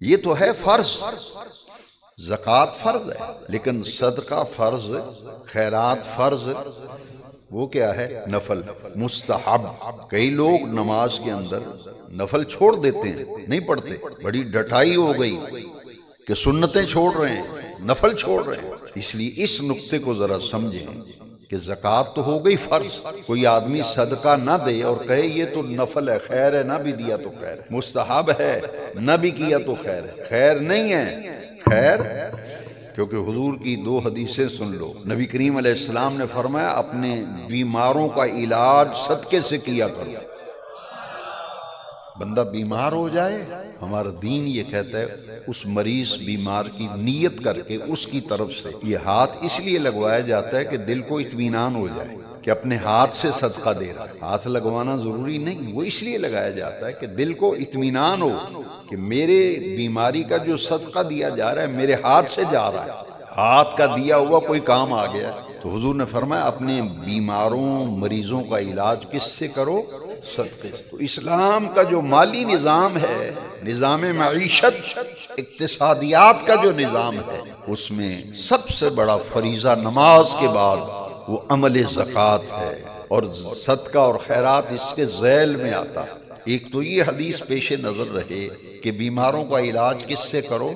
یہ تو ہے فرض، زکوٰۃ فرض ہے، لیکن صدقہ فرض، خیرات فرض، وہ کیا ہے؟ نفل، مستحب۔ کئی لوگ نماز کے اندر نفل چھوڑ دیتے ہیں، نہیں پڑھتے، بڑی ڈٹائی ہو گئی کہ سنتیں چھوڑ رہے ہیں، نفل چھوڑ رہے ہیں۔ اس لیے اس نقطے کو ذرا سمجھیں کہ زکوٰۃ تو ہو گئی فرض، کوئی آدمی صدقہ نہ دے اور کہے یہ تو نفل ہے، خیر ہے، نہ بھی دیا تو خیر ہے، مستحب ہے نہ بھی کیا تو خیر ہے، خیر نہیں ہے، خیر، کیونکہ حضور کی 2 حدیثیں سن لو۔ نبی کریم علیہ السلام نے فرمایا اپنے بیماروں کا علاج صدقے سے کیا کرو۔ بندہ بیمار ہو جائے، ہمارا دین یہ کہتا ہے اس مریض بیمار کی نیت کر کے اس کی طرف سے یہ ہاتھ اس لیے لگوایا جاتا ہے کہ دل کو اطمینان ہو جائے کہ اپنے ہاتھ سے صدقہ دے رہا ہے۔ ہاتھ لگوانا ضروری نہیں، وہ اس لیے لگایا جاتا ہے کہ دل کو اطمینان ہو کہ میرے بیماری کا جو صدقہ دیا جا رہا ہے میرے ہاتھ سے جا رہا ہے، ہاتھ کا دیا ہوا کوئی کام آ گیا۔ تو حضور نے فرمایا اپنے بیماروں مریضوں کا علاج کس سے کرو؟ صدقے سے۔ تو اسلام کا جو مالی نظام ہے، نظام معیشت، اقتصادیات کا جو نظام ہے، اس میں سب سے بڑا فریضہ نماز کے بعد وہ عمل زکوٰۃ ہے، اور صدقہ اور خیرات اس کے ذیل میں آتا ہے۔ ایک تو یہ حدیث پیش نظر رہے کہ بیماروں کا علاج کس سے کرو،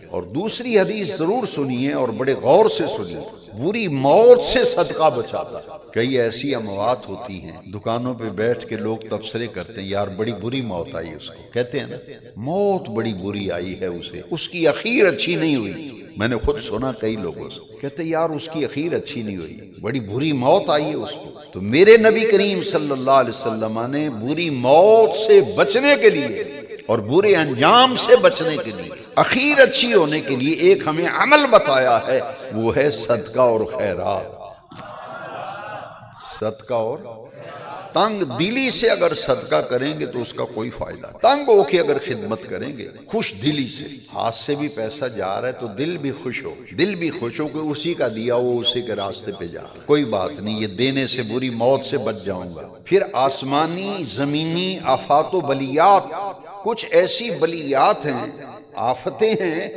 اور دوسری حدیث ضرور سنیے اور بڑے غور سے سنیے، بری موت سے صدقہ بچاتا ہے۔ کئی ایسی اموات ہوتی ہیں دکانوں پہ بیٹھ کے لوگ تبصرے کرتے ہیں، یار بڑی بری موت آئی اس کو، کہتے ہیں نا موت بڑی بری آئی ہے اسے، اس کی اخیر اچھی نہیں ہوئی۔ میں نے خود سنا کئی لوگوں سے، کہتے یار اس کی اخیر اچھی نہیں ہوئی، بڑی بری موت آئی ہے اس کو۔ تو میرے نبی کریم صلی اللہ علیہ وسلم نے بری موت سے بچنے کے لیے اور برے انجام سے بچنے کے لیے، اخیر اچھی ہونے کے لیے ایک ہمیں عمل بتایا ہے، وہ ہے صدقہ اور خیرات۔ صدقہ اور تنگ دلی سے اگر صدقہ کریں گے تو اس کا کوئی فائدہ نہیں، تنگ ہو کے اگر خدمت کریں گے خوش دلی سے، ہاتھ سے بھی پیسہ جا رہا ہے تو دل بھی خوش ہو، دل بھی خوش ہو کہ اسی کا دیا وہ اسی کے راستے پہ جا رہا ہے، کوئی بات نہیں، یہ دینے سے بری موت سے بچ جاؤں گا۔ پھر آسمانی زمینی آفات و بلیات، کچھ ایسی بلیات ہیں، آفتیں ہیں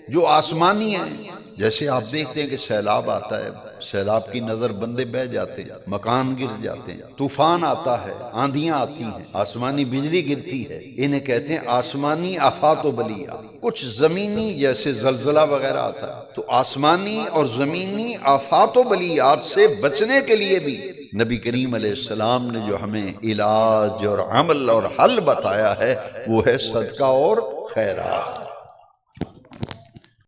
جو آسمانی ہیں، جیسے آپ دیکھتے ہیں کہ سیلاب آتا ہے، سیلاب کی نظر بندے بہہ جاتے ہیں، مکان گر جاتے ہیں، طوفان آتا ہے، آندھیاں آتی ہیں، آسمانی بجلی گرتی ہے، انہیں کہتے ہیں آسمانی آفات و بلیات۔ کچھ زمینی جیسے زلزلہ وغیرہ آتا ہے، تو آسمانی اور زمینی آفات و بلیات سے بچنے کے لیے بھی نبی کریم علیہ السلام نے جو ہمیں علاج اور عمل اور حل بتایا ہے وہ ہے صدقہ اور خیرات۔